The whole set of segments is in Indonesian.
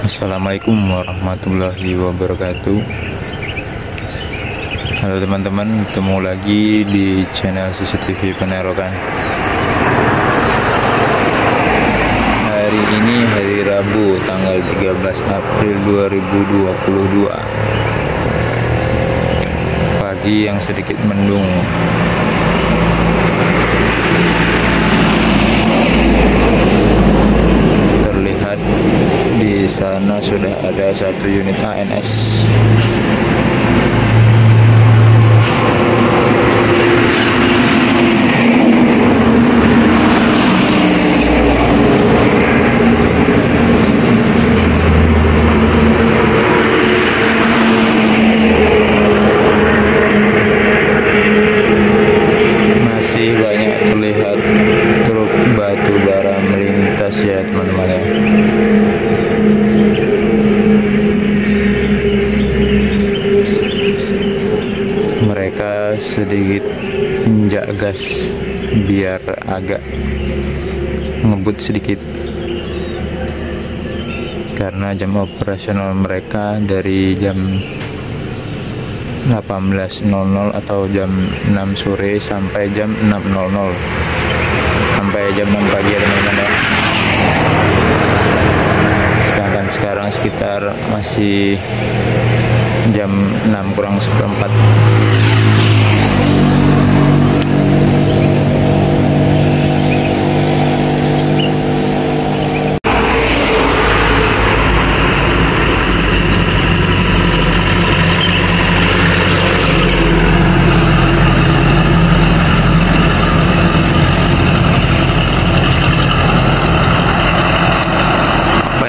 Assalamu'alaikum warahmatullahi wabarakatuh. Halo teman-teman, ketemu lagi di channel CCTV Penerokan. Hari ini hari Rabu tanggal 13 April 2022. Pagi yang sedikit mendung. Terlihat di sana sudah ada satu unit ANS. Masih banyak terlihat truk batu bara melintas ya teman-teman ya. Mereka sedikit injak gas biar agak ngebut sedikit, karena jam operasional mereka dari jam 18.00 atau jam 6 sore sampai jam 6.00, sampai jam 6 pagi ya teman-teman ya. Sedangkan sekarang sekitar masih jam 6 kurang seperempat.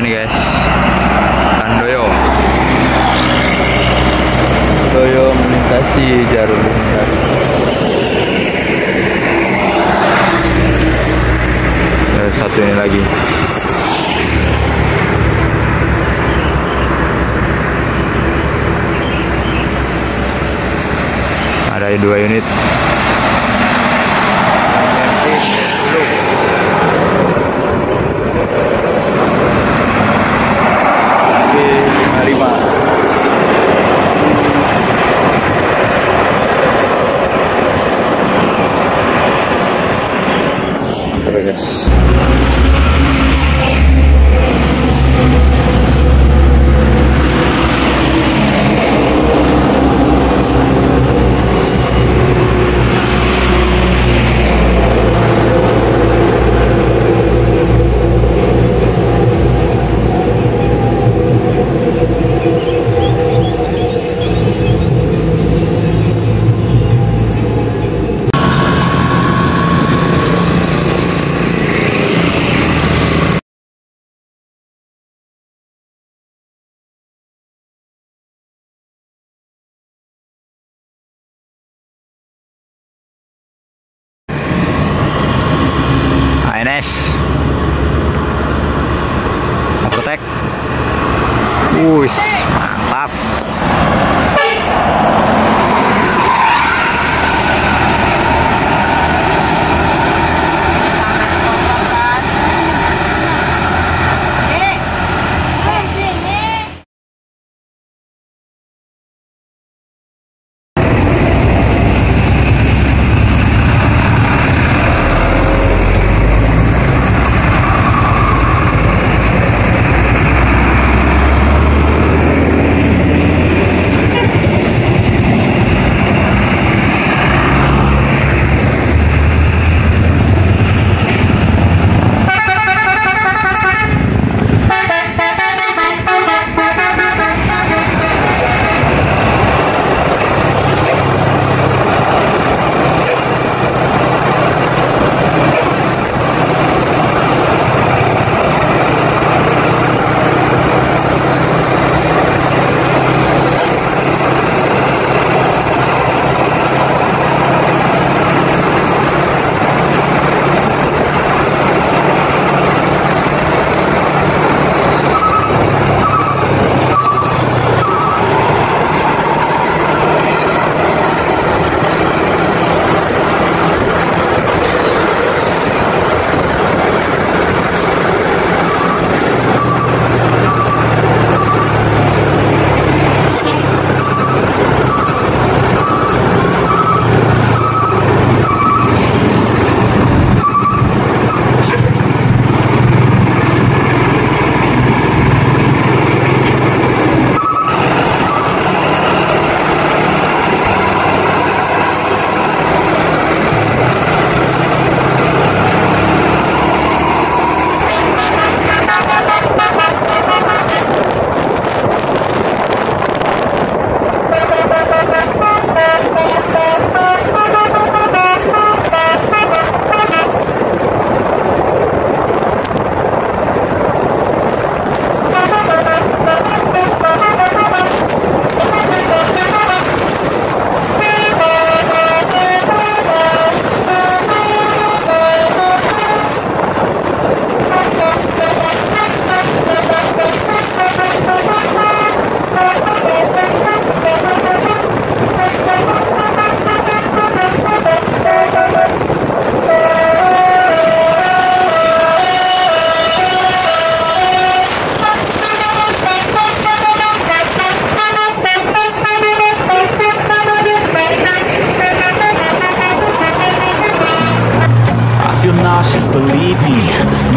Guys, Kandoyo melintasi jalur lintas. Satu ini lagi. Ada 2 unit. ANS Overtake. Mantap.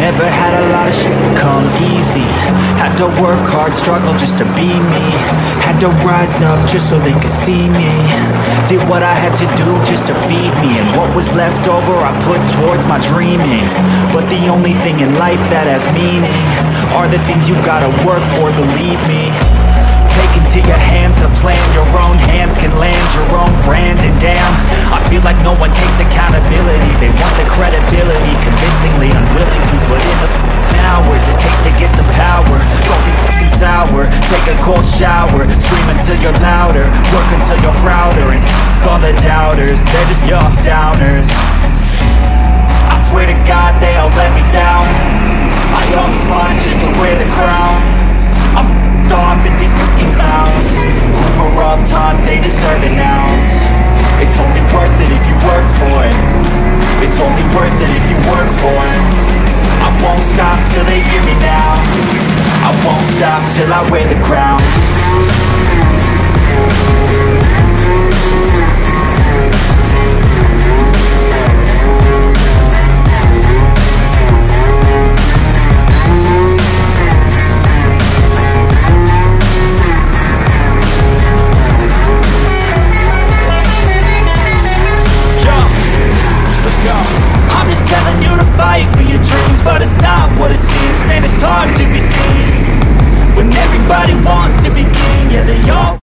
Never had a lot of shit come easy. Had to work hard, struggle just to be me. Had to rise up just so they could see me. Did what I had to do just to feed me, and what was left over I put towards my dreaming. But the only thing in life that has meaning are the things you gotta work for, believe me. Take into your hands a plan, your own hands can land your own brand. And damn, I feel like no one takes accountability. They want the credibility, convincingly unwilling to put in the hours it takes to get some power. Don't be fucking sour, take a cold shower, scream until you're louder, work until you're prouder. And all the doubters, they're just your downers. I swear to God they all let me down. I always wanted just to wear the crown. I'm off at these fucking clowns who were all taught they deserve an ounce. It's only worth it if you work for it. It's only worth it if you work for it. I won't stop till they hear me now. I won't stop till I wear the crown.